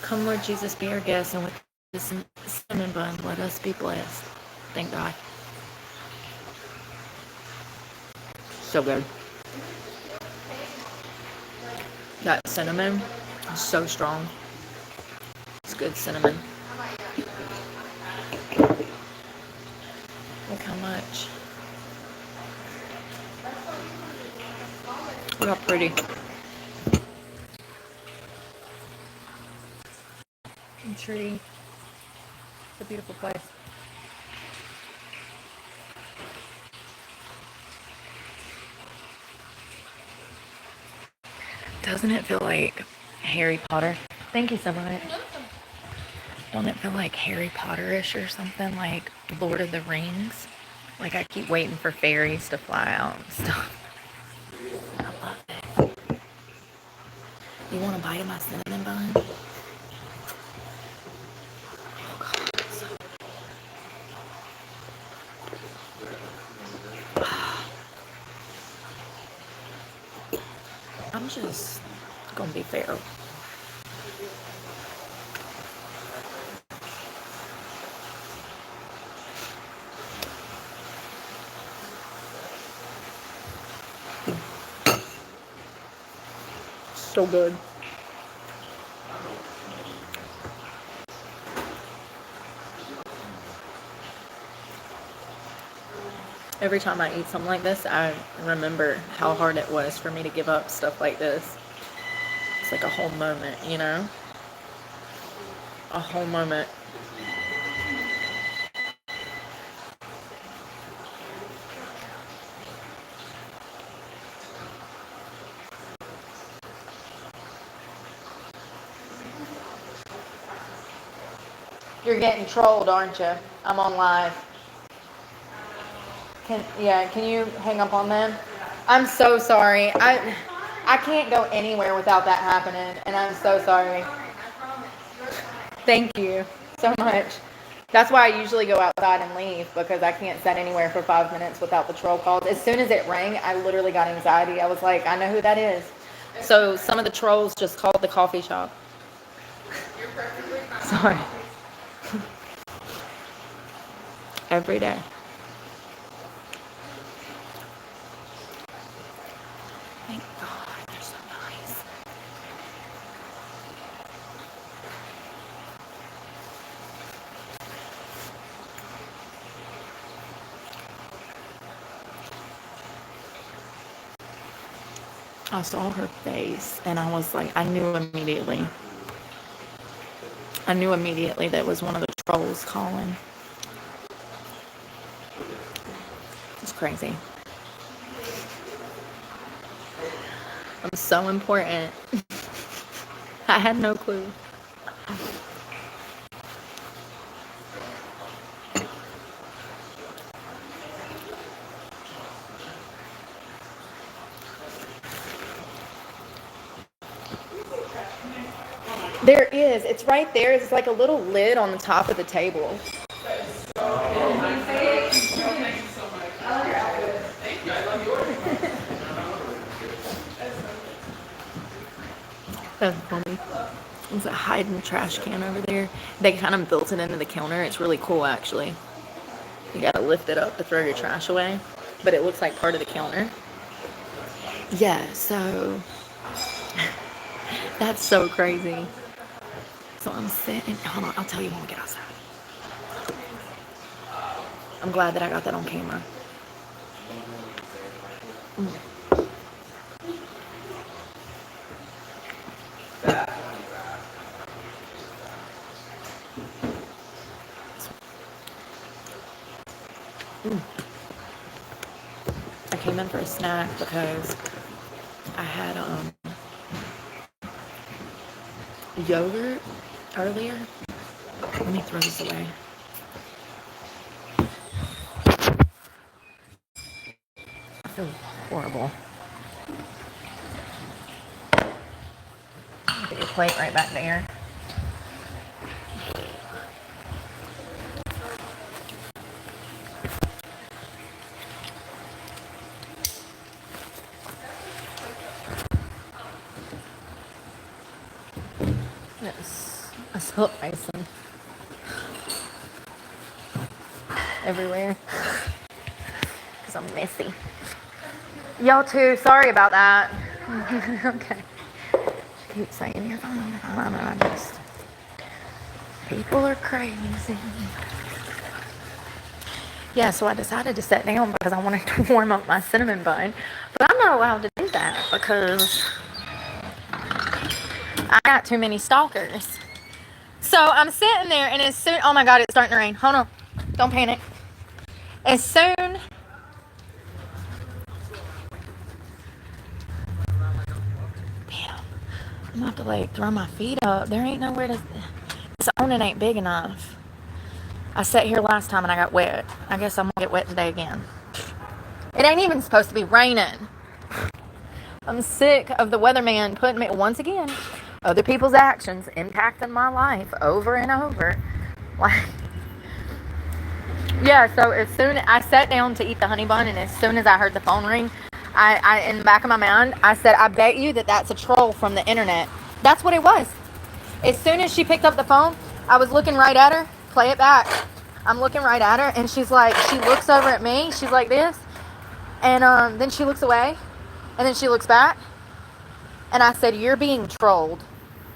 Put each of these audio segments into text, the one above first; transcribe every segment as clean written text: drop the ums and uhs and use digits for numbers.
Come, Lord Jesus, be our guest, and with this cinnamon bun, let us be blessed. Thank God. So good. That cinnamon is so strong. It's good cinnamon. Look how much. Look how pretty. Tree. It's a beautiful place. Doesn't it feel like Harry Potter? Thank you so much. Don't it feel like Harry Potter-ish or something, like Lord of the Rings? Like I keep waiting for fairies to fly out and stuff. I love it. You want a bite of my cinnamon bun? Oh God, so I'm just gonna be fair. So good. Every time I eat something like this, I remember how hard it was for me to give up stuff like this. It's like a whole moment, you know? A whole moment. You're getting trolled, aren't you? I'm on live. Can you hang up on them? I'm so sorry. I can't go anywhere without that happening, and I'm so sorry. Thank you so much. That's why I usually go outside and leave, because I can't sit anywhere for 5 minutes without the troll calls. As soon as it rang, I literally got anxiety. I was like, I know who that is. So some of the trolls just called the coffee shop. You're perfectly fine. Sorry. Every day. Thank God, they're so nice. I saw her face, and I was like, I knew immediately that it was one of the trolls calling. It's crazy. I'm so important. I had no clue. There is. It's right there. It's like a little lid on the top of the table. That's funny. There's a hidden trash can over there. They kind of built it into the counter. It's really cool, actually. You gotta lift it up to throw your trash away, but it looks like part of the counter. Yeah, so that's so crazy. So I'm sitting. Hold on, I'll tell you when we get outside. I'm glad that I got that on camera. I came in for a snack because I had yogurt earlier. Let me throw this away. I feel horrible. Get your plate right back there. Yes. I still facing everywhere because I'm messy. Y'all too. Sorry about that. Okay. She keeps saying you're fine. I just people are crazy. Yeah, so I decided to sit down because I wanted to warm up my cinnamon bun, but I'm not allowed to do that because I got too many stalkers. So I'm sitting there, and as soon, oh my God, it's starting to rain. Hold on, don't panic. As soon, damn, I'm gonna have to like throw my feet up. There ain't nowhere to. This awning ain't big enough. I sat here last time and I got wet. I guess I'm gonna get wet today again. It ain't even supposed to be raining. I'm sick of the weatherman putting me, once again, other people's actions impacting my life over and over. Like, yeah, so as soon as I sat down to eat the honey bun, and as soon as I heard the phone ring, I in the back of my mind, I said, I bet you that's a troll from the internet. That's what it was. As soon as she picked up the phone, I was looking right at her. Play it back. I'm looking right at her, and she's like, she looks over at me. She's like this. And then she looks away. And then she looks back. And I said, you're being trolled.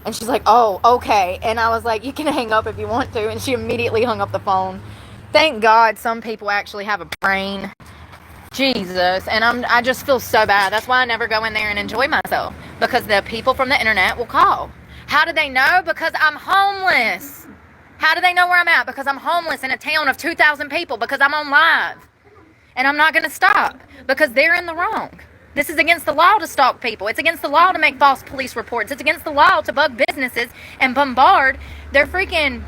And she's like, oh, okay. And I was like, you can hang up if you want to. And she immediately hung up the phone. Thank God some people actually have a brain. Jesus. And I just feel so bad. That's why I never go in there and enjoy myself. Because the people from the internet will call. How do they know? Because I'm homeless. How do they know where I'm at? Because I'm homeless in a town of 2,000 people. Because I'm on live. And I'm not going to stop. Because they're in the wrong. This is against the law to stalk people. It's against the law to make false police reports. It's against the law to bug businesses and bombard their freaking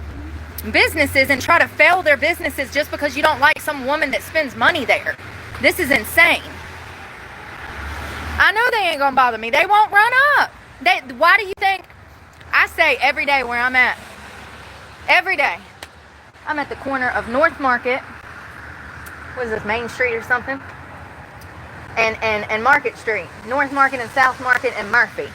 businesses and try to fail their businesses just because you don't like some woman that spends money there. This is insane. I know they ain't going to bother me. They won't run up. Why do you think? I say every day where I'm at. Every day. I'm at the corner of North Market. What is this, Main Street or something? And Market Street. North Market and South Market and Murphy.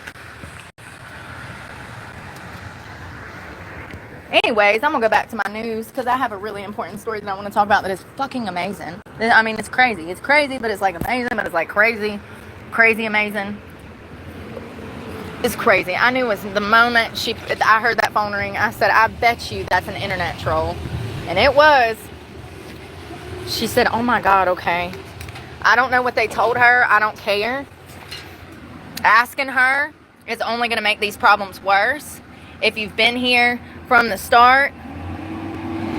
Anyways, I'm going to go back to my news because I have a really important story that I want to talk about that is fucking amazing. I mean, it's crazy. It's crazy, but it's like amazing, but it's like crazy. Crazy amazing. It's crazy. I knew it was the moment I heard that phone ring, I said, I bet you that's an internet troll. And it was. She said, oh my God, okay. I don't know what they told her. I don't care. Asking her is only going to make these problems worse. If you've been here from the start,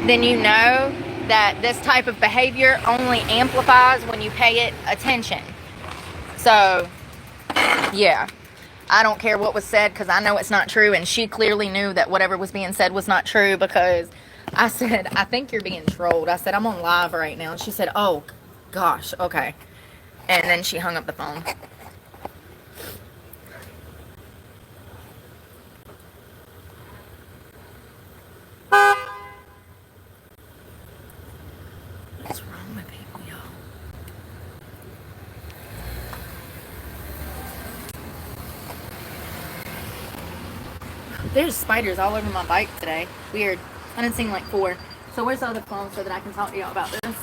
then you know that this type of behavior only amplifies when you pay it attention. So, yeah. I don't care what was said because I know it's not true. And she clearly knew that whatever was being said was not true because I said, I think you're being trolled. I said, I'm on live right now. And she said, oh, gosh, okay. And then she hung up the phone. What's wrong with people, y'all? There's spiders all over my bike today. Weird. I didn't see like 4. So where's the other phone so that I can talk to y'all about this?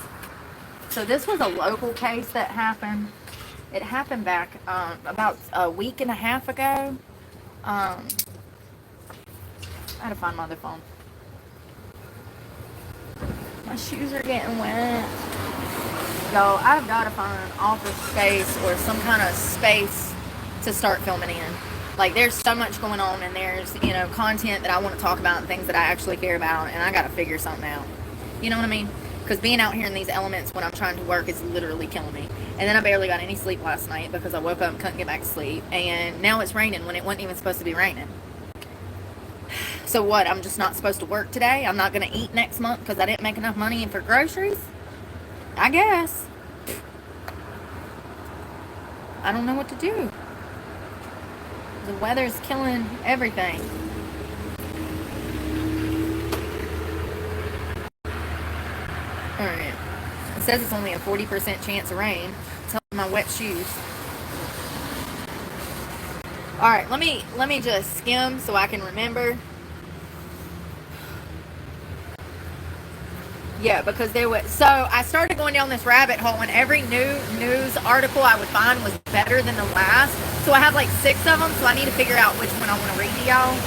So this was a local case that happened. It happened back about a week and a half ago. I had to find my other phone. My shoes are getting wet. Y'all, I've got to find an office space or some kind of space to start filming in. Like, there's so much going on, and there's, you know, content that I want to talk about and things that I actually care about, and I got to figure something out. You know what I mean? Because being out here in these elements when I'm trying to work is literally killing me. And then I barely got any sleep last night because I woke up and couldn't get back to sleep. And now it's raining when it wasn't even supposed to be raining. So what? I'm just not supposed to work today? I'm not going to eat next month because I didn't make enough money for groceries? I guess. I don't know what to do. The weather's killing everything. Alright. It says it's only a 40% chance of rain. Tell me my wet shoes. Alright, let me just skim so I can remember. Yeah, because there was, so I started going down this rabbit hole, and every new news article I would find was better than the last. So I have like 6 of them, so I need to figure out which one I want to read to y'all.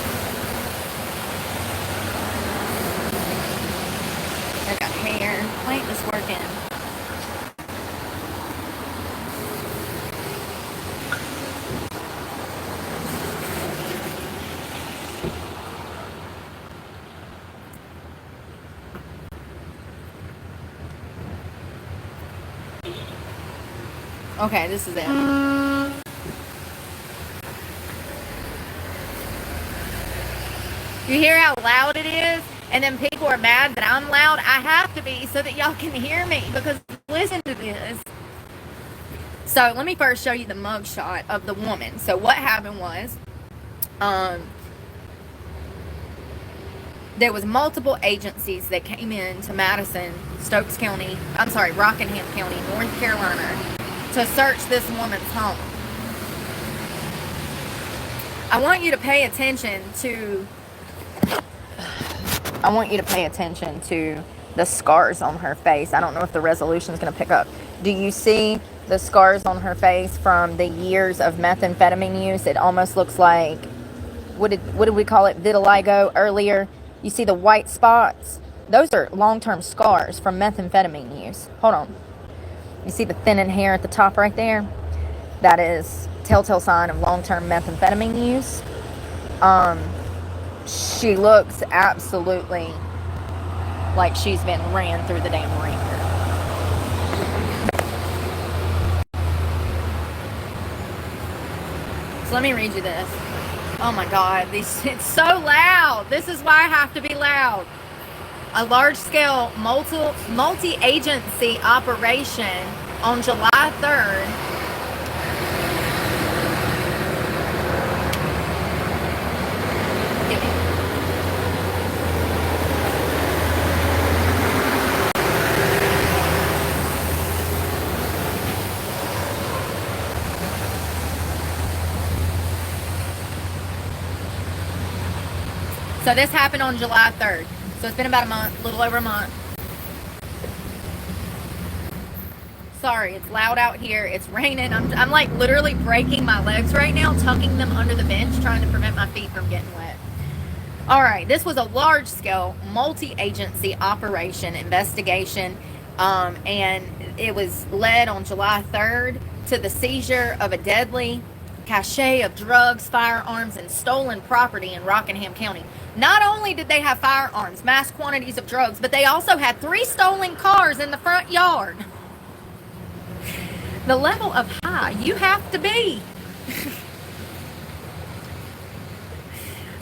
I got hair. Wait, this working. Okay, this is it. You hear how loud it is? And then people are mad that I'm loud. I have to be so that y'all can hear me, because listen to this. So let me first show you the mugshot of the woman. So what happened was, there was multiple agencies that came in to Madison, Rockingham County, North Carolina, to search this woman's home. I want you to pay attention to the scars on her face. I don't know if the resolution is going to pick up. Do you see the scars on her face from the years of methamphetamine use? It almost looks like, what did we call it, vitiligo earlier? You see the white spots? Those are long-term scars from methamphetamine use. Hold on. You see the thinning hair at the top right there? That is telltale sign of long-term methamphetamine use. She looks absolutely like she's been ran through the damn ringer. So let me read you this. Oh my God, it's so loud. This is why I have to be loud. A large-scale multi-agency operation on July 3rd. So this happened on July 3rd. So it's been about a month, a little over a month. Sorry, it's loud out here. It's raining. I'm like literally breaking my legs right now, tucking them under the bench, trying to prevent my feet from getting wet. All right, this was a large-scale, multi-agency operation investigation, and it was led on July 3rd to the seizure of a deadly cache of drugs, firearms, and stolen property in Rockingham County. Not only did they have firearms, mass quantities of drugs, but they also had 3 stolen cars in the front yard. The level of high you have to be.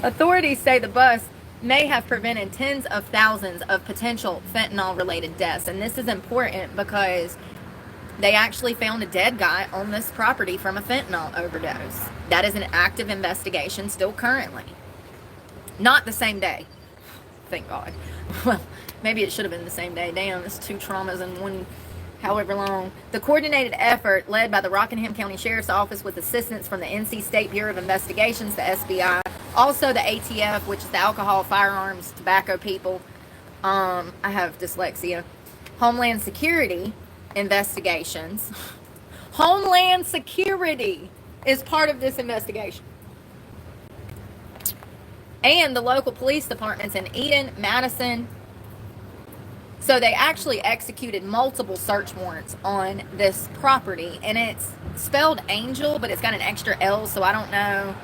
Authorities say the bust may have prevented tens of thousands of potential fentanyl-related deaths. And this is important because they actually found a dead guy on this property from a fentanyl overdose. That is an active investigation still currently. Not the same day. Thank God. Well, maybe it should have been the same day. Damn, it's 2 traumas in one, however long. The coordinated effort led by the Rockingham County Sheriff's Office with assistance from the NC State Bureau of Investigations, the SBI, also the ATF, which is the Alcohol, Firearms, Tobacco people. I have dyslexia. Homeland Security investigations. Homeland Security is part of this investigation. And the local police departments in Eden, Madison. So they actually executed multiple search warrants on this property. And it's spelled Angel, but it's got an extra L, so I don't know.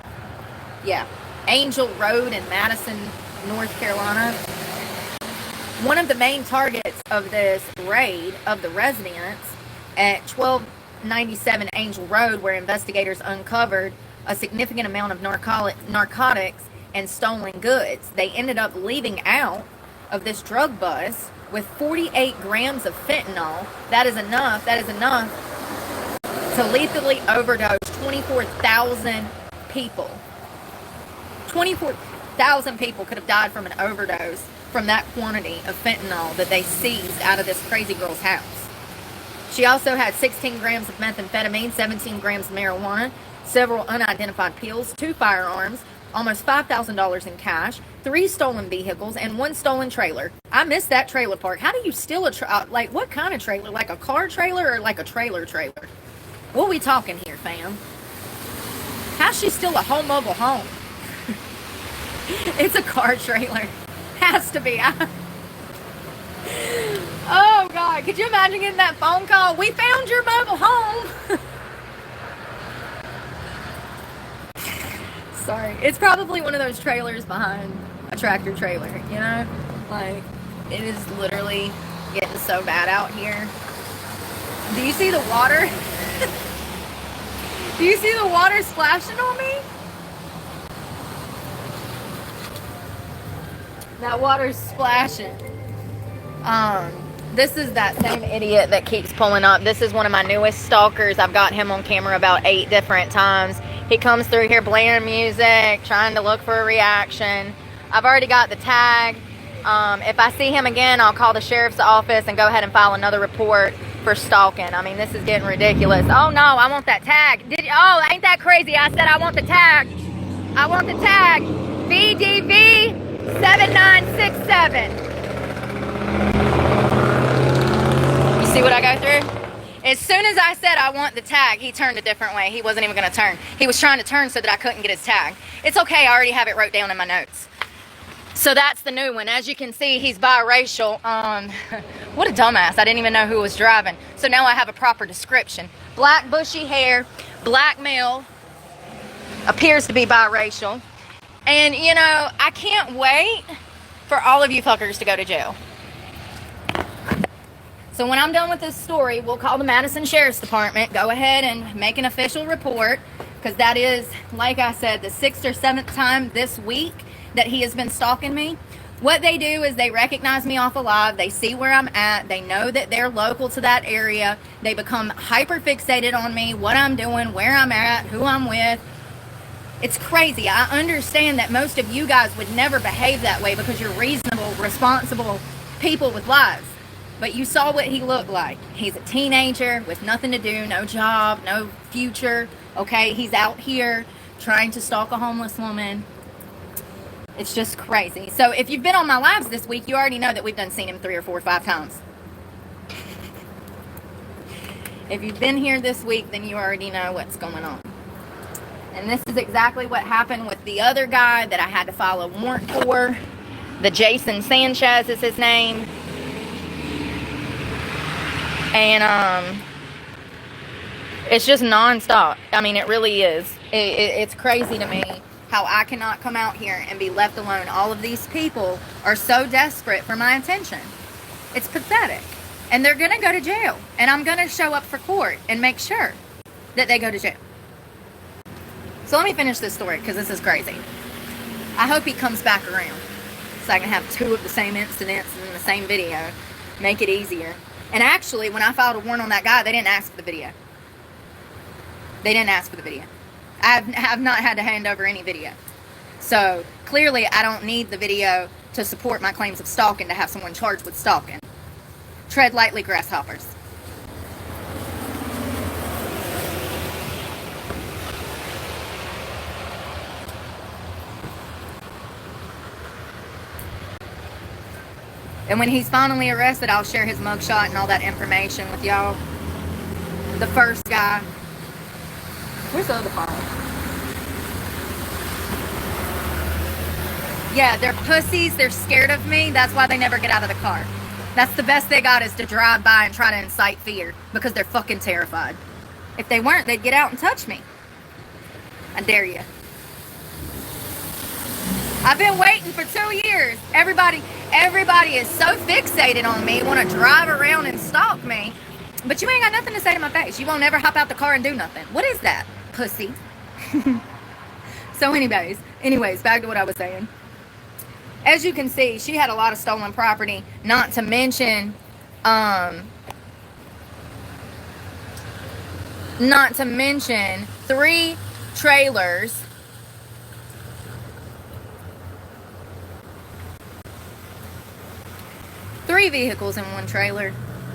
Yeah. Angel Road in Madison, North Carolina. One of the main targets of this raid of the residents at 1297 Angel Road, where investigators uncovered a significant amount of narcotics and stolen goods. They ended up leaving out of this drug bust with 48 grams of fentanyl. That is enough to lethally overdose 24,000 people. 24,000 people could have died from an overdose from that quantity of fentanyl that they seized out of this crazy girl's house. She also had 16 grams of methamphetamine, 17 grams of marijuana, several unidentified pills, 2 firearms, almost $5,000 in cash, 3 stolen vehicles and 1 stolen trailer. I missed that trailer park. How do you steal a like, what kind of trailer? Like a car trailer or like a trailer trailer? What are we talking here, fam? How's she steal a home mobile home? It's a car trailer. Has to be. Oh, God. Could you imagine getting that phone call? We found your mobile home. Sorry. It's probably one of those trailers behind a tractor trailer, you know? Like, it is literally getting so bad out here. Do you see the water? Do you see the water splashing on me? That water's splashing. This is that same idiot that keeps pulling up. This is one of my newest stalkers. I've got him on camera about 8 different times. He comes through here blaring music, trying to look for a reaction. I've already got the tag. If I see him again, I'll call the sheriff's office and go ahead and file another report for stalking. I mean, this is getting ridiculous. Oh no, I want that tag. Oh, ain't that crazy? I said I want the tag. I want the tag. VDV 7967. You see what I go through? As soon as I said I want the tag, he turned a different way. He wasn't even going to turn. He was trying to turn so that I couldn't get his tag. It's okay. I already have it wrote down in my notes. So that's the new one. As you can see, he's biracial. What a dumbass. I didn't even know who was driving. So now I have a proper description. Black bushy hair, black male, appears to be biracial. And, you know, I can't wait for all of you fuckers to go to jail. So when I'm done with this story, we'll call the Madison Sheriff's Department, go ahead and make an official report, because that is, like I said, the 6th or 7th time this week that he has been stalking me. What they do is they recognize me off alive, they see where I'm at, they know that they're local to that area, they become hyper fixated on me, what I'm doing, where I'm at, who I'm with. It's crazy. I understand that most of you guys would never behave that way because you're reasonable, responsible people with lives. But you saw what he looked like. He's a teenager with nothing to do, no job, no future. Okay, he's out here trying to stalk a homeless woman. It's just crazy. So if you've been on my lives this week, you already know that we've done seen him 3 or 4 or 5 times. If you've been here this week, then you already know what's going on. And this is exactly what happened with the other guy that I had to file a warrant for. The Jason Sanchez is his name. And it's just nonstop. I mean, it really is. It's crazy to me how I cannot come out here and be left alone. All of these people are so desperate for my attention. It's pathetic. And they're going to go to jail. And I'm going to show up for court and make sure that they go to jail. So let me finish this story because this is crazy. I hope he comes back around so I can have 2 of the same incidents in the same video. Make it easier. And actually, when I filed a warrant on that guy, they didn't ask for the video. They didn't ask for the video. I have not had to hand over any video. So, clearly, I don't need the video to support my claims of stalking to have someone charged with stalking. Tread lightly, grasshoppers. And when he's finally arrested, I'll share his mugshot and all that information with y'all. The first guy. Where's the other phone? Yeah, they're pussies. They're scared of me. That's why they never get out of the car. That's the best they got, is to drive by and try to incite fear. Because they're fucking terrified. If they weren't, they'd get out and touch me. I dare you. I've been waiting for 2 years. Everybody is so fixated on me, want to drive around and stalk me. But you ain't got nothing to say to my face. You won't never hop out the car and do nothing. What is that, pussy? So anyways, back to what I was saying. As you can see, she had a lot of stolen property. Not to mention 3 trailers. 3 vehicles in 1 trailer.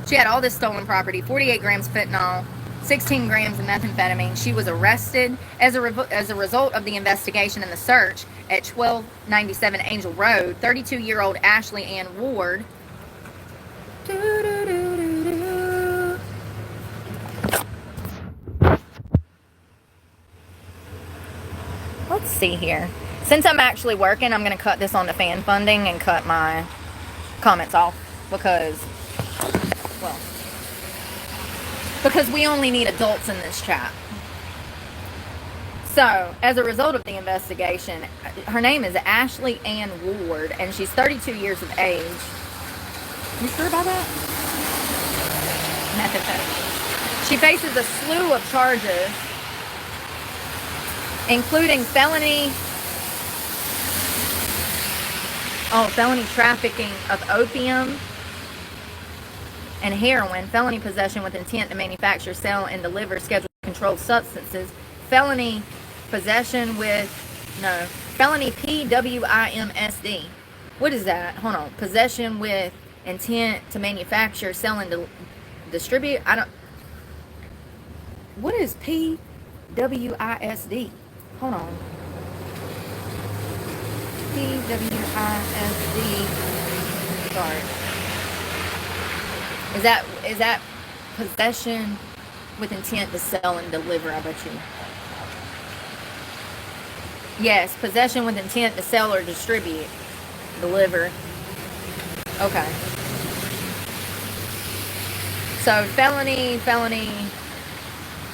She had all this stolen property, 48 grams of fentanyl, 16 grams of methamphetamine. She was arrested as a result of the investigation and the search. at 1297 Angel Road. 32-year-old Ashley Ann Ward. Let's see here. Since I'm actually working, I'm going to cut this on to fan funding and cut my comments off because, well, because we only need adults in this chat. So, as a result of the investigation, her name is Ashley Ann Ward, and she's 32 years of age. You sure about that? Methamphetamine. She faces a slew of charges, including felony trafficking of opium and heroin, felony possession with intent to manufacture, sell, and deliver scheduled controlled substances, felony possession with, felony PWIMSD. What is that? Hold on. Possession with intent to manufacture, sell, and distribute. What is PWISD? Hold on. PWISD. Sorry. Is that possession with intent to sell and deliver? I bet you. Yes, possession with intent to sell or distribute. Deliver. Okay. So felony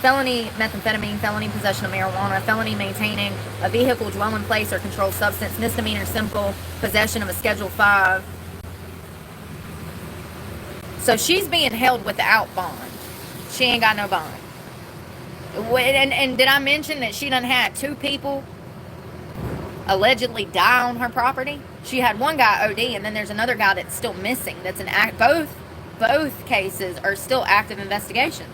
methamphetamine, felony possession of marijuana, felony maintaining a vehicle, dwelling place, or controlled substance, misdemeanor simple possession of a Schedule 5. So she's being held without bond. She ain't got no bond. And did I mention that she done had 2 people allegedly die on her property? She had one guy OD, and then there's another guy that's still missing. That's an act. Both cases are still active investigations.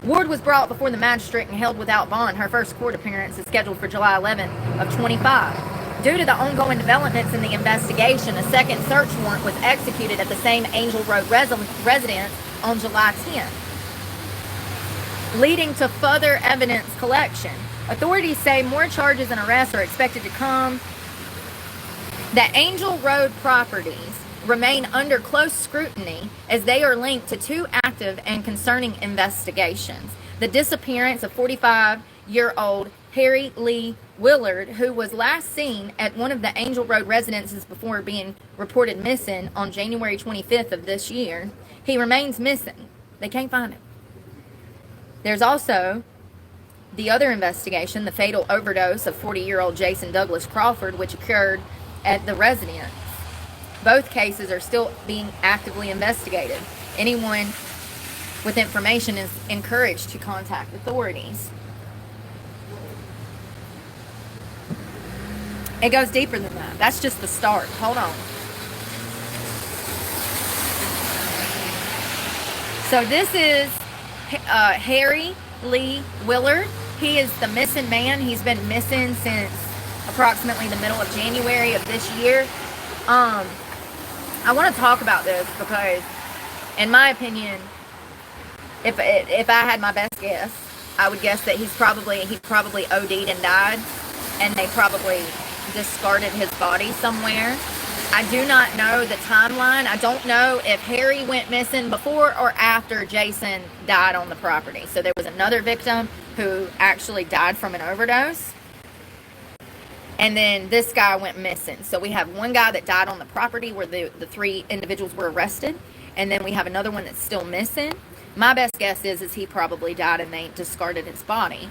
Ward was brought before the magistrate and held without bond. Her first court appearance is scheduled for July 11th of 25. Due to the ongoing developments in the investigation, a second search warrant was executed at the same Angel Road residence on July 10th, leading to further evidence collection. Authorities say more charges and arrests are expected to come. The Angel Road properties remain under close scrutiny as they are linked to 2 active and concerning investigations. The disappearance of 45-year-old Harry Lee Willard, who was last seen at one of the Angel Road residences before being reported missing on January 25th of this year. He remains missing. They can't find him. There's also the other investigation, the fatal overdose of 40-year-old Jason Douglas Crawford, which occurred at the residence. Both cases are still being actively investigated. Anyone with information is encouraged to contact authorities. It goes deeper than that. That's just the start. Hold on. So this is Harry Lee Willard. He is the missing man. He's been missing since approximately the middle of January of this year. I want to talk about this because, in my opinion, if I had my best guess, I would guess that he probably OD'd and died, and they probably discarded his body somewhere. I do not know the timeline. I don't know if Harry went missing before or after Jason died on the property. So there was another victim who actually died from an overdose. And then this guy went missing. So we have one guy that died on the property where the 3 individuals were arrested. And then we have another one that's still missing. My best guess is he probably died and they discarded his body.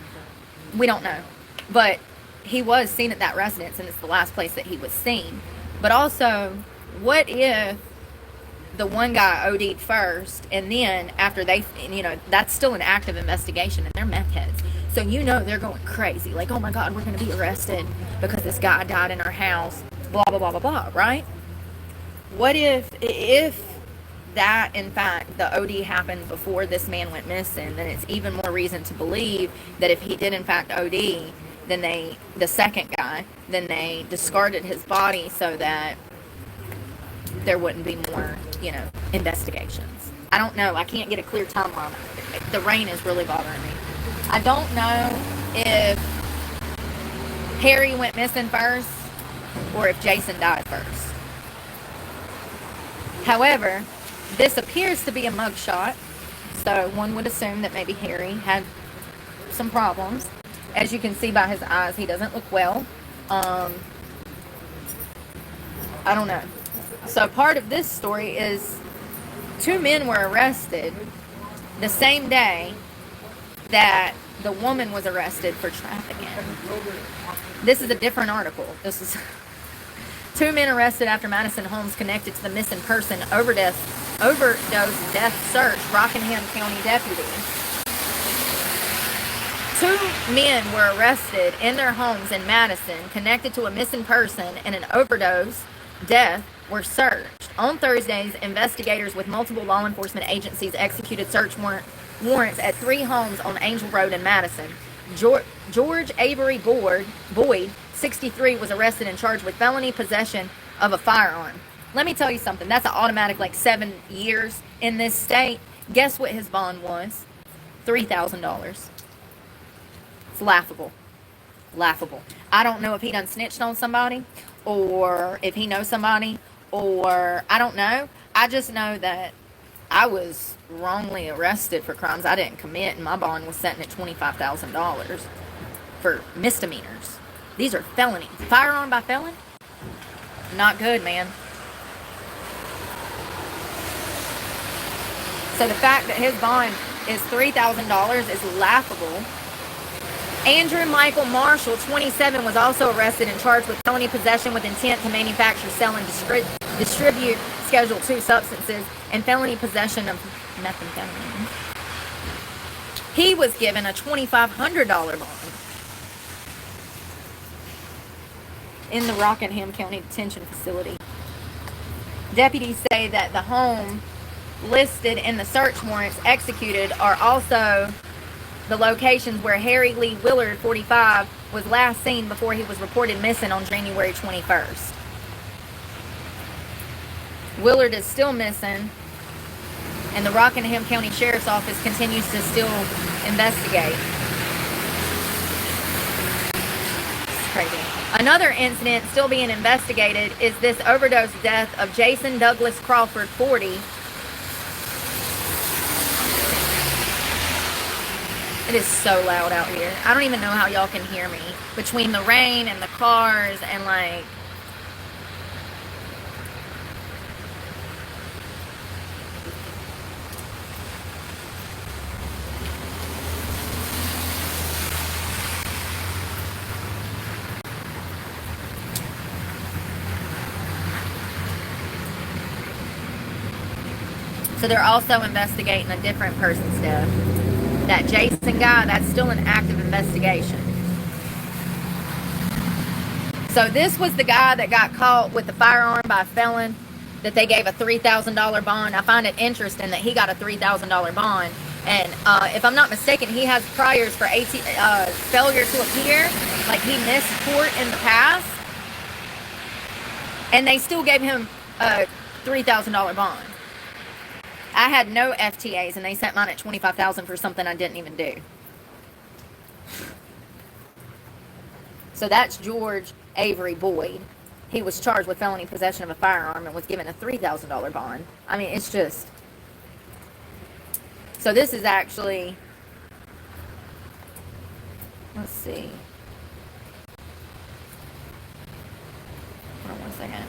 We don't know. But he was seen at that residence, and it's the last place that he was seen. But also, what if the one guy OD'd first, and then after they, that's still an active investigation, and they're meth heads. So they're going crazy. Like, oh my God, we're going to be arrested because this guy died in our house, blah, blah, blah, blah, blah, right? What if that, in fact, the OD happened before this man went missing, then it's even more reason to believe that if he did, in fact, OD, then the second guy, then they discarded his body so that there wouldn't be more, investigations. I don't know. I can't get a clear timeline. The rain is really bothering me. I don't know if Harry went missing first or if Jason died first. However, this appears to be a mugshot, so one would assume that maybe Harry had some problems. As you can see by his eyes, he doesn't look well. I don't know. So part of this story is 2 men were arrested the same day that the woman was arrested for trafficking. This is a different article. This is 2 men arrested after Madison homes connected to the missing person overdose death search, Rockingham County deputies. 2 men were arrested in their homes in Madison connected to a missing person and an overdose death were searched. On Thursdays, investigators with multiple law enforcement agencies executed search warrants at 3 homes on Angel Road in Madison. George Avery Boyd, 63, was arrested and charged with felony possession of a firearm. Let me tell you something. That's an automatic 7 years in this state. Guess what his bond was? $3,000. It's laughable. Laughable. I don't know if he done snitched on somebody or if he knows somebody or I don't know. I just know that I was wrongly arrested for crimes I didn't commit and my bond was setting at $25,000 for misdemeanors. These are felonies. Firearm by felon? Not good, man. So the fact that his bond is $3,000 is laughable. Andrew Michael Marshall, 27, was also arrested and charged with felony possession with intent to manufacture, sell, and distribute Schedule II substances and felony possession of methamphetamine. He was given a $2,500 bond in the Rockingham County Detention Facility. Deputies say that the home listed in the search warrants executed are also the locations where Harry Lee Willard, 45, was last seen before he was reported missing on January 21st. Willard is still missing, and the Rockingham County Sheriff's Office continues to still investigate. It's crazy. Another incident still being investigated is this overdose death of Jason Douglas Crawford, 40. It is so loud out here. I don't even know how y'all can hear me. Between the rain and the cars and so they're also investigating a different person's death. That Jason guy, that's still an active investigation. So this was the guy that got caught with the firearm by a felon that they gave a $3,000 bond. I find it interesting that he got a $3,000 bond. And if I'm not mistaken, he has priors for failure to appear. Like he missed court in the past. And they still gave him a $3,000 bond. I had no FTAs, and they set mine at $25,000 for something I didn't even do. So that's George Avery Boyd. He was charged with felony possession of a firearm and was given a $3,000 bond. I mean, it's just... So this is actually... Let's see. Hold on 1 second.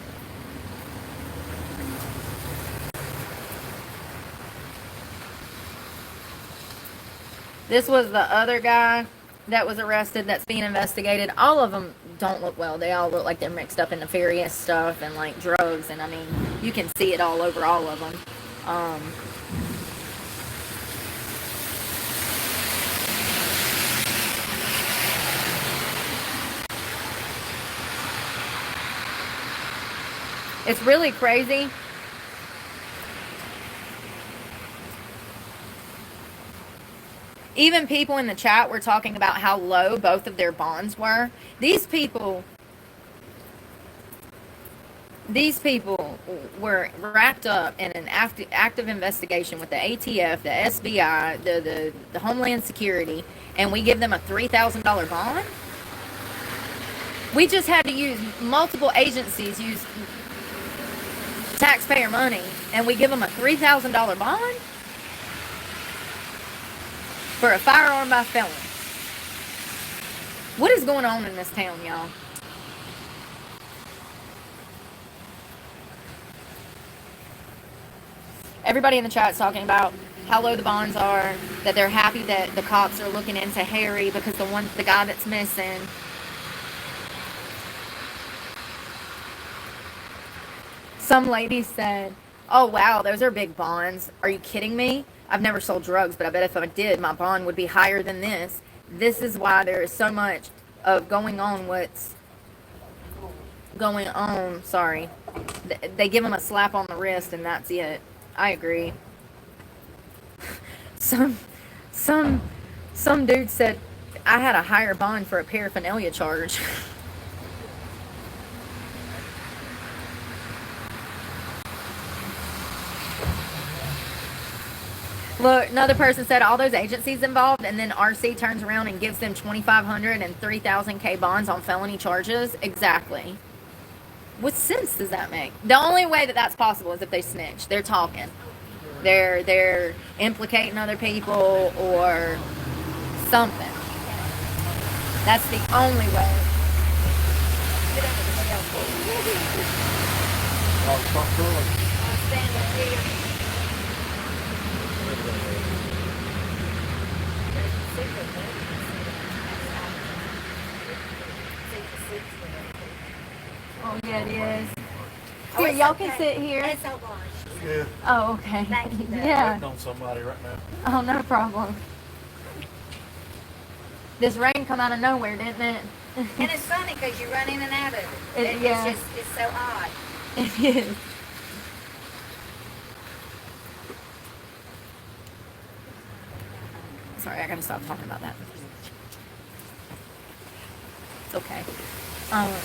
This was the other guy that was arrested that's being investigated. All of them don't look well. They all look like they're mixed up in nefarious stuff and drugs. And I mean, you can see it all over all of them. It's really crazy. Even people in the chat were talking about how low both of their bonds were. These people were wrapped up in an active investigation with the ATF, the SBI, the Homeland Security, and we give them a $3,000 bond? We just had to use multiple agencies, use taxpayer money, and we give them a $3,000 bond for a firearm by felon. What is going on in this town, y'all? Everybody in the chat's talking about how low the bonds are, that they're happy that the cops are looking into Harry because the guy that's missing. Some lady said, "Oh wow, those are big bonds. Are you kidding me? I've never sold drugs, but I bet if I did, my bond would be higher than this." This is why there is so much of going on what's going on. Sorry. They give them a slap on the wrist and that's it. I agree. Some dude said I had a higher bond for a paraphernalia charge. Look, another person said all those agencies involved, and then RC turns around and gives them 2,500 and 3,000K bonds on felony charges. Exactly. What sense does that make? The only way that that's possible is if they snitch. They're talking. They're implicating other people or something. That's the only way. Oh, yeah, it is. Here, y'all can sit here. Yeah. Oh, okay. Yeah. Waiting on somebody right now. Oh, no problem. This rain come out of nowhere, didn't it? And it's funny because you run in and out of it. Yeah. It's so odd. It is. Sorry, I gotta stop talking about that. It's okay. Yeah, I know.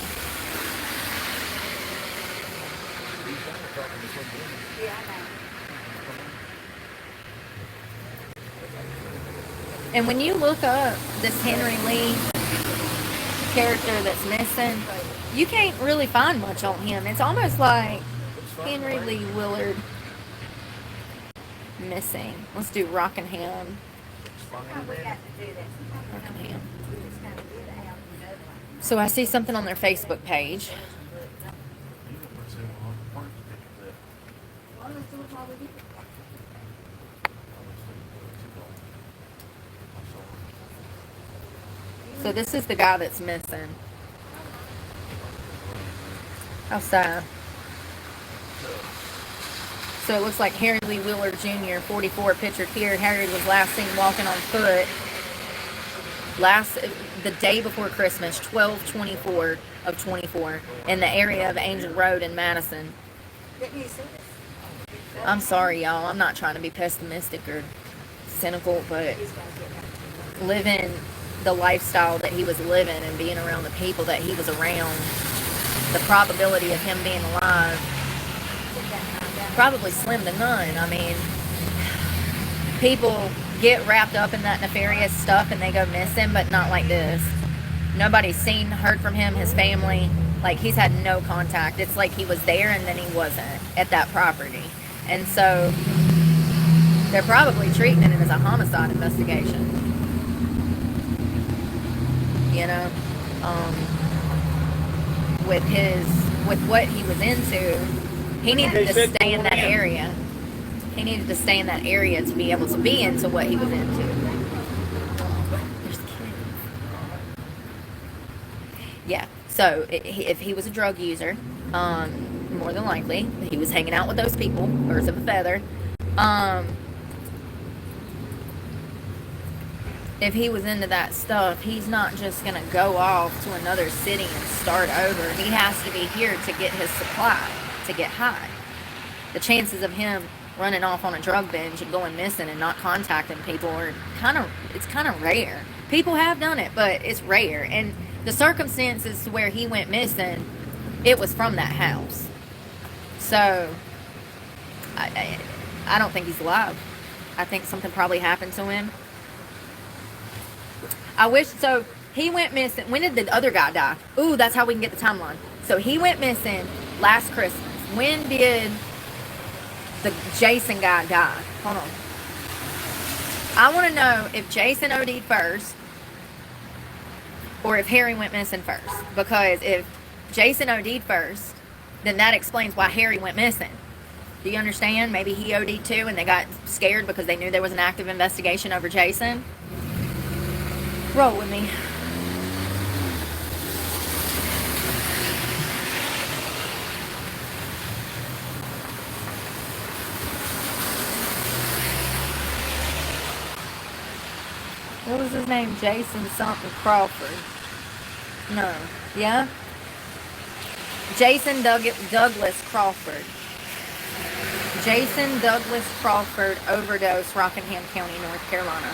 And when you look up this Henry Lee character that's missing, you can't really find much on him. It's almost like Henry Lee Willard missing. Let's do Rockingham. Oh, we got to do this. Rockingham. We just gotta do the out and another one. So I see something on their Facebook page. So this is the guy that's missing. How sad. So it looks like Harry Lee Willard Jr., 44, pictured here. Harry was last seen walking on foot the day before Christmas, 12/24 of 24, in the area of Angel Road in Madison. Didn't you see this? I'm sorry, y'all. I'm not trying to be pessimistic or cynical, but living the lifestyle that he was living and being around the people that he was around, the probability of him being alive probably slim to none. I mean, people get wrapped up in that nefarious stuff and they go missing, but not like this. Nobody's seen, heard from him, his family. Like, he's had no contact. It's like he was there and then he wasn't at that property. And so they're probably treating it as a homicide investigation. You know, with what he was into, he needed to stay in that area. He needed to stay in that area to be able to be into what he was into. There's kids. Yeah. So if he was a drug user, more than likely he was hanging out with those people, birds of a feather. If he was into that stuff, he's not just going to go off to another city and start over. He has to be here to get his supply, to get high. The chances of him running off on a drug binge and going missing and not contacting people are kind of rare. People have done it, but it's rare. And the circumstances to where he went missing, it was from that house. So, I don't think he's alive. I think something probably happened to him. I wish, so He went missing. When did the other guy die? Ooh, that's how we can get the timeline. So he went missing last Christmas. When did the Jason guy die? Hold on. I want to know if Jason OD'd first or if Harry went missing first. Because if Jason OD'd first, then that explains why Harry went missing. Do you understand? Maybe he OD'd too and they got scared because they knew there was an active investigation over Jason. Roll with me. What was his name? Jason something Crawford. No. Yeah? Jason Douglas Crawford. Jason Douglas Crawford overdose, Rockingham County, North Carolina.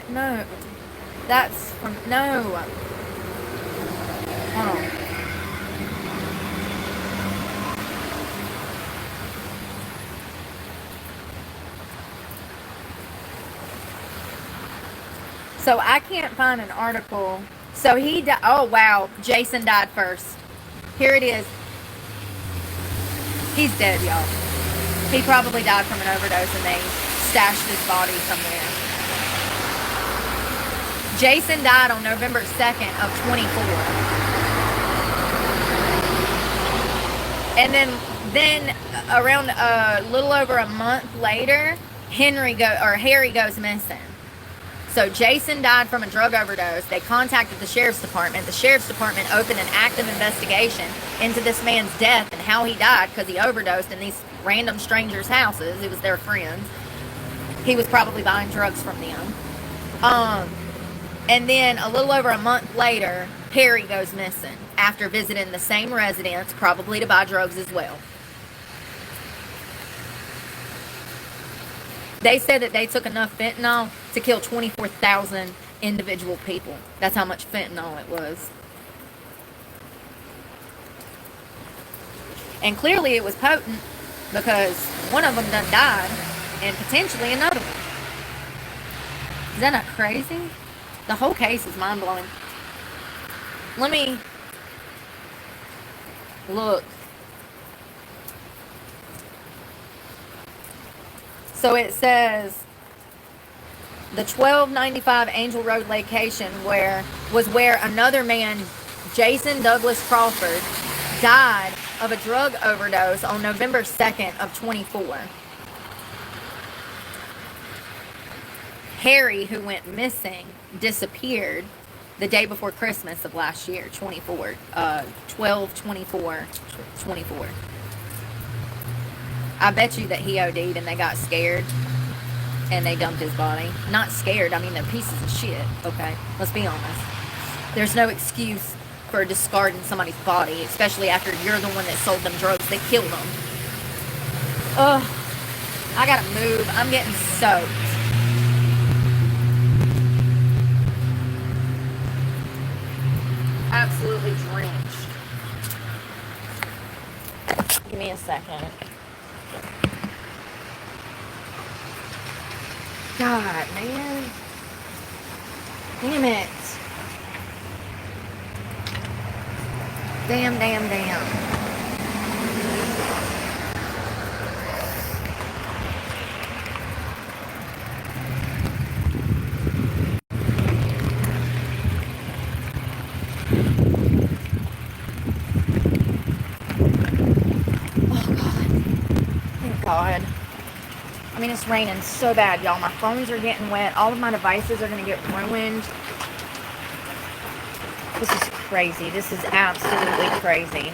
No. That's from, no. Hold on. So I can't find an article. So he died. Oh, wow. Jason died first. Here it is. He's dead, y'all. He probably died from an overdose and they stashed his body somewhere. Jason died on November 2nd of 24. And then around a little over a month later, Harry goes missing. So Jason died from a drug overdose. They contacted the sheriff's department. The sheriff's department opened an active investigation into this man's death and how he died because he overdosed in these random strangers' houses. It was their friends. He was probably buying drugs from them. And then a little over a month later, Harry goes missing after visiting the same residence, probably to buy drugs as well. They said that they took enough fentanyl to kill 24,000 individual people. That's how much fentanyl it was. And clearly it was potent because one of them done died and potentially another one. Is that not crazy? The whole case is mind-blowing. Let me look. So it says the 1295 Angel Road location was where another man, Jason Douglas Crawford, died of a drug overdose on November 2nd of 24. Harry, who went missing, disappeared the day before Christmas of last year, 12/24/24. I bet you that he OD'd and they got scared and they dumped his body. Not scared, I mean they're pieces of shit, okay? Let's be honest. There's no excuse for discarding somebody's body, especially after you're the one that sold them drugs that killed them. Ugh, I gotta move. I'm getting soaked. Absolutely drenched. Give me a second. God, man. Damn it. Damn. God. I mean, it's raining so bad, y'all. My phones are getting wet. All of my devices are going to get ruined. This is crazy. This is absolutely crazy.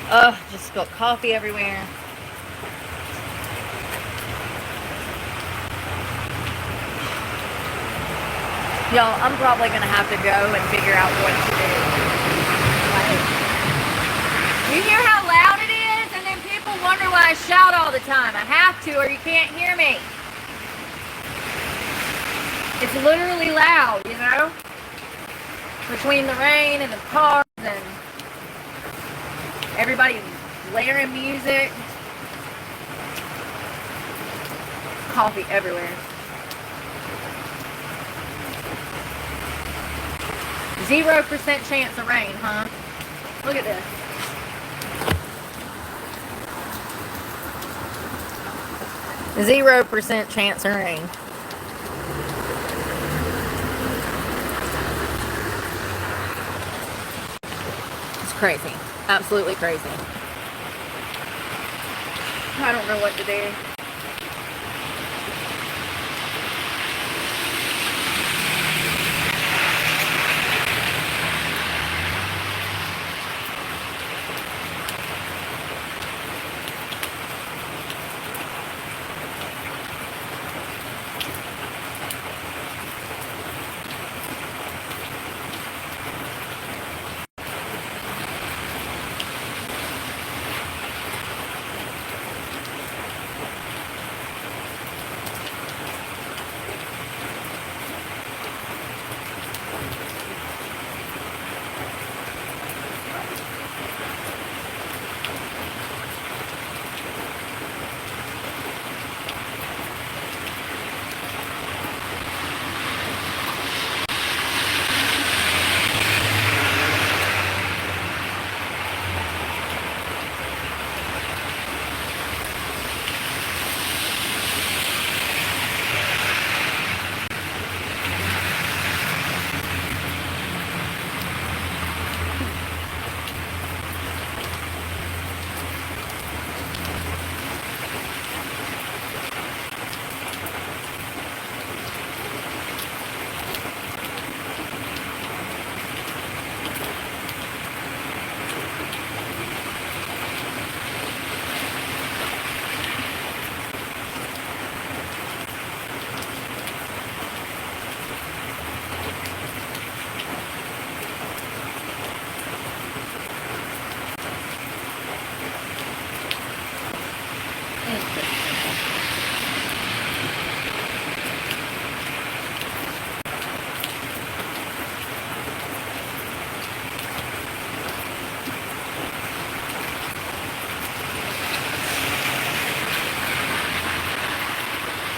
Ugh, just spilled coffee everywhere. Y'all, I'm probably going to have to go and figure out what to do. Like, you hear how loud it is? And then people wonder why I shout all the time. I have to, or you can't hear me. It's literally loud, you know? Between the rain and the cars and everybody blaring music. Coffee everywhere. 0% chance of rain, huh? Look at this. %0 chance of rain. It's crazy. Absolutely crazy. I don't know what to do.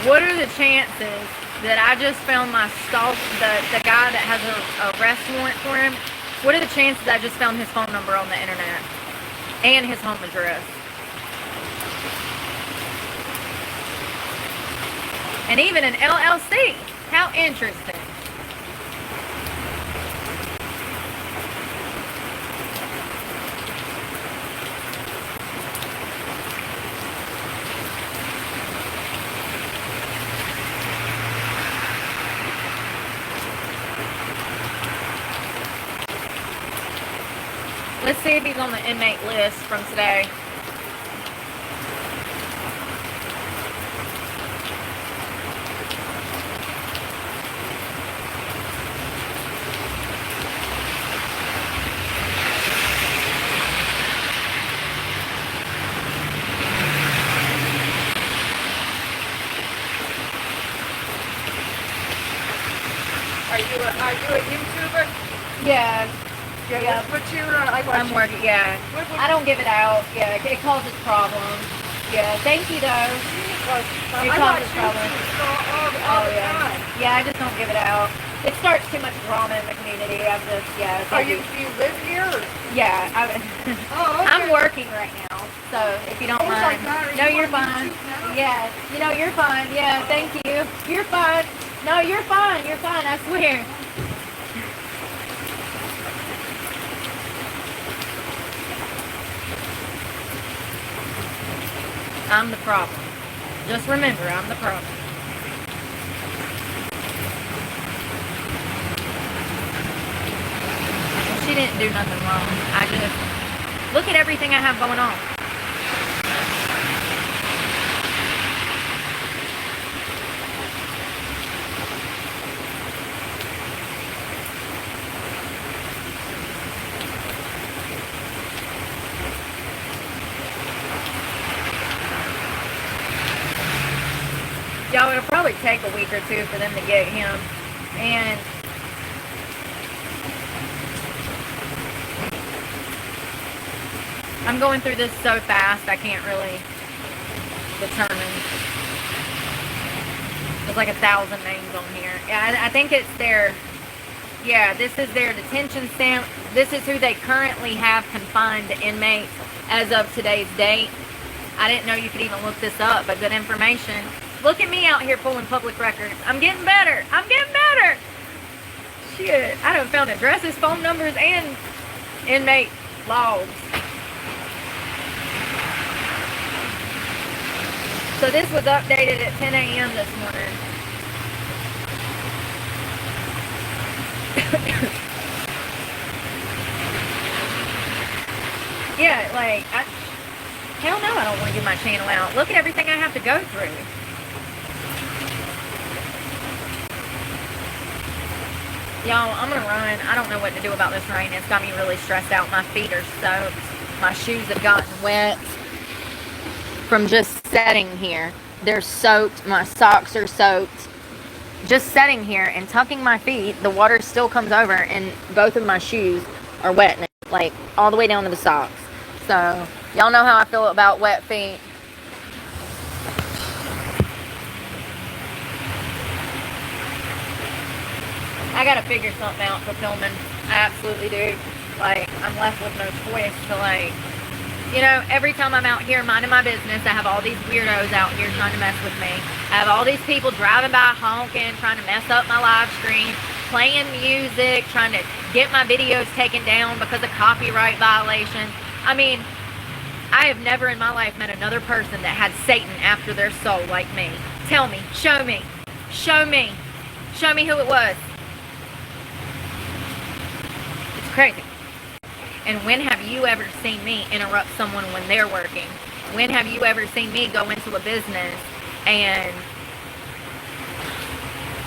What are the chances that I just found my the guy that has a arrest warrant for him? What are the chances I just found his phone number on the internet and his home address? And even an LLC. How interesting. Let's see if he's on the inmate list from today. Are you a YouTuber? Yeah. Yeah. What's your, I watch I'm working, yeah. I don't give it out. Yeah, it causes problems. Yeah, thank you though. It causes problems. All the yeah. time. Yeah, I just don't give it out. It starts too much drama in the community. I'm just, yeah. Do you live here? Or? Yeah. Oh, okay. I'm working right now, so if you don't Oh, mind. like that. Are No, you you're on fine. YouTube now? Yeah, you're fine. Yeah, thank you. You're fine. No, you're fine. You're fine. I swear. I'm the problem. Just remember, I'm the problem. She didn't do nothing wrong. I just look at everything I have going on. Y'all, it'll probably take a week or two for them to get him. And I'm going through this so fast, I can't really determine. There's like 1,000 names on here. Yeah, I think it's their, yeah, this is their detention stamp. This is who they currently have confined inmates as of today's date. I didn't know you could even look this up, but good information. Look at me out here pulling public records. I'm getting better. I'm getting better. Shit, I done found addresses, phone numbers, and inmate logs. So this was updated at 10 a.m. this morning. Yeah, like, hell no, I don't want to give my channel out. Look at everything I have to go through. Y'all, I'm going to run. I don't know what to do about this rain. It's got me really stressed out. My feet are soaked. My shoes have gotten wet from just sitting here. They're soaked. My socks are soaked. Just sitting here and tucking my feet, the water still comes over and both of my shoes are wet now, like all the way down to the socks. So, y'all know how I feel about wet feet. I gotta figure something out for filming. I absolutely do. Like, I'm left with no choice to, like, you know, every time I'm out here minding my business, I have all these weirdos out here trying to mess with me. I have all these people driving by honking, trying to mess up my live stream, playing music, trying to get my videos taken down because of copyright violations. I mean, I have never in my life met another person that had Satan after their soul like me. Tell me, show me, show me, show me who it was. It's crazy. And when have you ever seen me interrupt someone when they're working? When have you ever seen me go into a business and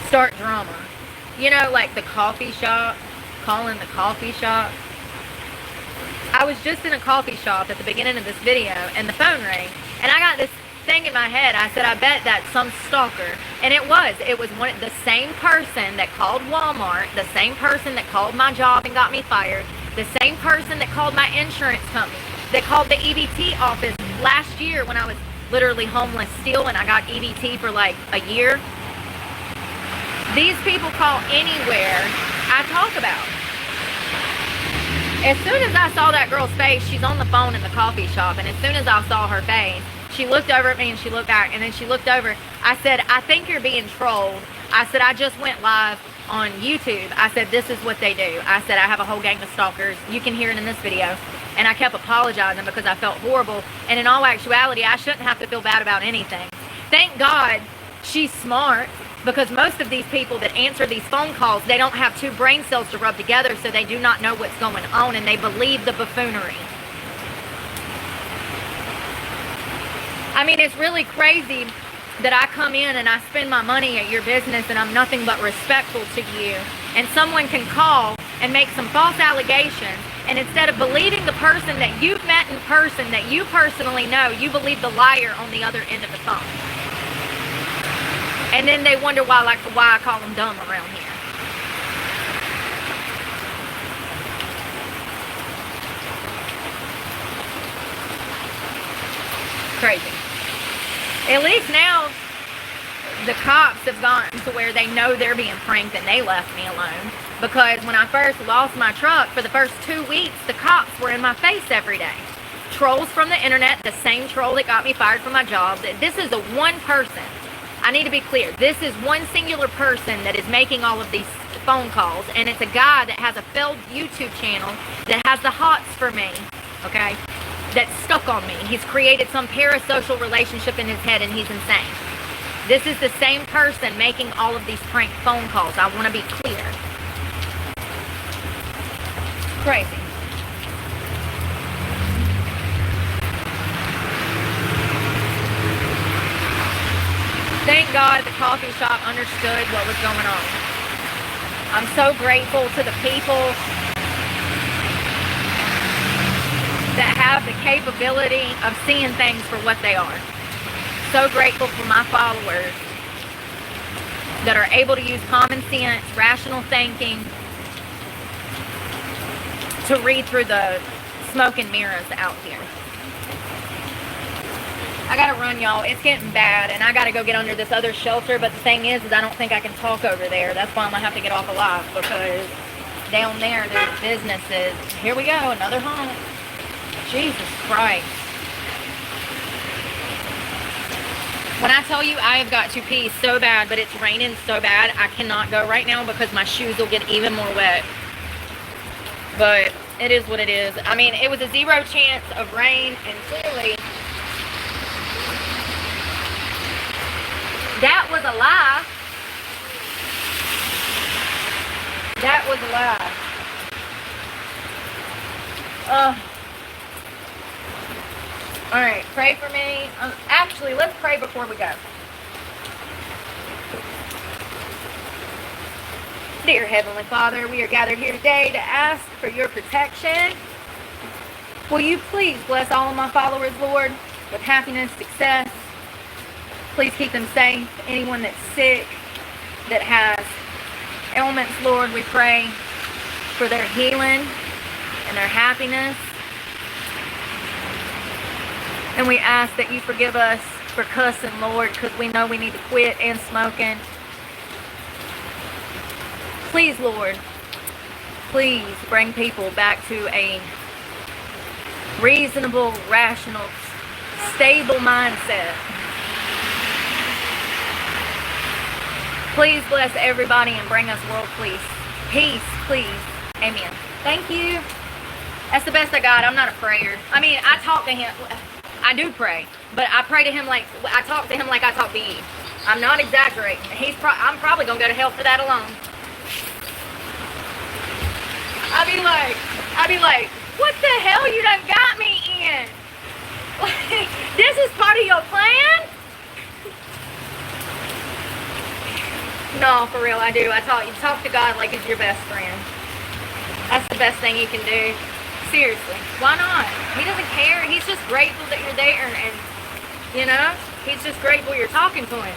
start drama? You know, like the coffee shop, calling the coffee shop. I was just in a coffee shop at the beginning of this video and the phone rang. And I got this thing in my head. I said, I bet that's some stalker. And it was. It was the same person that called Walmart, the same person that called my job and got me fired, the same person that called my insurance company, that called the EBT office last year when I was literally homeless still and I got EBT for like a year. These people call anywhere I talk about. As soon as I saw that girl's face, she's on the phone in the coffee shop, and as soon as I saw her face, she looked over at me and she looked back, and then she looked over. I said, I think you're being trolled. I said, I just went live on YouTube. I said, this is what they do. I said, I have a whole gang of stalkers. You can hear it in this video. And I kept apologizing because I felt horrible. And in all actuality, I shouldn't have to feel bad about anything. Thank God she's smart, because most of these people that answer these phone calls, they don't have two brain cells to rub together, so they do not know what's going on, and they believe the buffoonery. I mean, it's really crazy that I come in and I spend my money at your business and I'm nothing but respectful to you, and someone can call and make some false allegations, and instead of believing the person that you've met in person, that you personally know, you believe the liar on the other end of the phone. And then they wonder why I call them dumb around here. Crazy. At least now, the cops have gotten to where they know they're being pranked and they left me alone. Because when I first lost my truck, for the first 2 weeks, the cops were in my face every day. Trolls from the internet, the same troll that got me fired from my job. This is a one person. I need to be clear. This is one singular person that is making all of these phone calls. And it's a guy that has a failed YouTube channel that has the hots for me. Okay? That's stuck on me. He's created some parasocial relationship in his head and he's insane. This is the same person making all of these prank phone calls. I want to be clear. Crazy. Thank God the coffee shop understood what was going on. I'm so grateful to the people that have the capability of seeing things for what they are. So grateful for my followers that are able to use common sense, rational thinking to read through the smoke and mirrors out here. I gotta run, y'all. It's getting bad, and I gotta go get under this other shelter. But the thing is I don't think I can talk over there. That's why I'm gonna have to get off alive, because down there there's businesses. Here we go, another honk. Jesus Christ. When I tell you I have got to pee so bad, but it's raining so bad, I cannot go right now because my shoes will get even more wet. But it is what it is. I mean, it was a 0 chance of rain, and clearly that was a lie. That was a lie. Alright, pray for me. Actually, let's pray before we go. Dear Heavenly Father, we are gathered here today to ask for your protection. Will you please bless all of my followers, Lord, with happiness, success. Please keep them safe. Anyone that's sick, that has ailments, Lord, we pray for their healing and their happiness. And we ask that you forgive us for cussing, Lord, because we know we need to quit and smoking. Please, Lord, please bring people back to a reasonable, rational, stable mindset. Please bless everybody and bring us world peace, please. Amen. Thank you. That's the best I got. I'm not a prayer. I mean, I talk to him. I do pray, but I pray to him like I talk to him like I talk to you. I'm not exaggerating. I'm probably gonna go to hell for that alone. I'd be like, what the hell you done got me in? Like, this is part of your plan? No, for real, I do. You talk to God like he's your best friend. That's the best thing you can do. Seriously, why not? He doesn't care. He's just grateful that you're there, and you know, he's just grateful you're talking to him.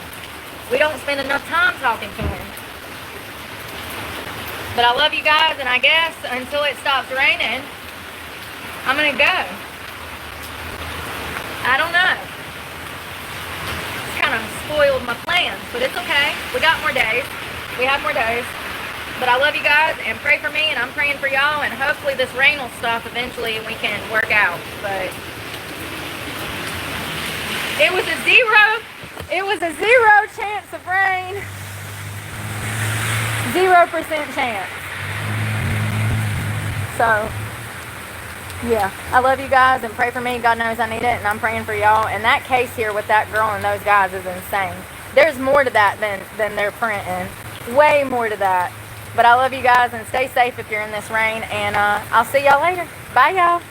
We don't spend enough time talking to him. But I love you guys, and I guess until it stops raining, I'm gonna go. I don't know. It's kind of spoiled my plans, but it's okay. We got more days. We have more days. But I love you guys, and pray for me, and I'm praying for y'all, and hopefully this rain will stop eventually and we can work out. But it was a 0 chance of rain. 0% chance. So, yeah. I love you guys, and pray for me. God knows I need it, and I'm praying for y'all. And that case here with that girl and those guys is insane. There's more to that than they're printing. Way more to that. But I love you guys, and stay safe if you're in this rain, and I'll see y'all later. Bye, y'all.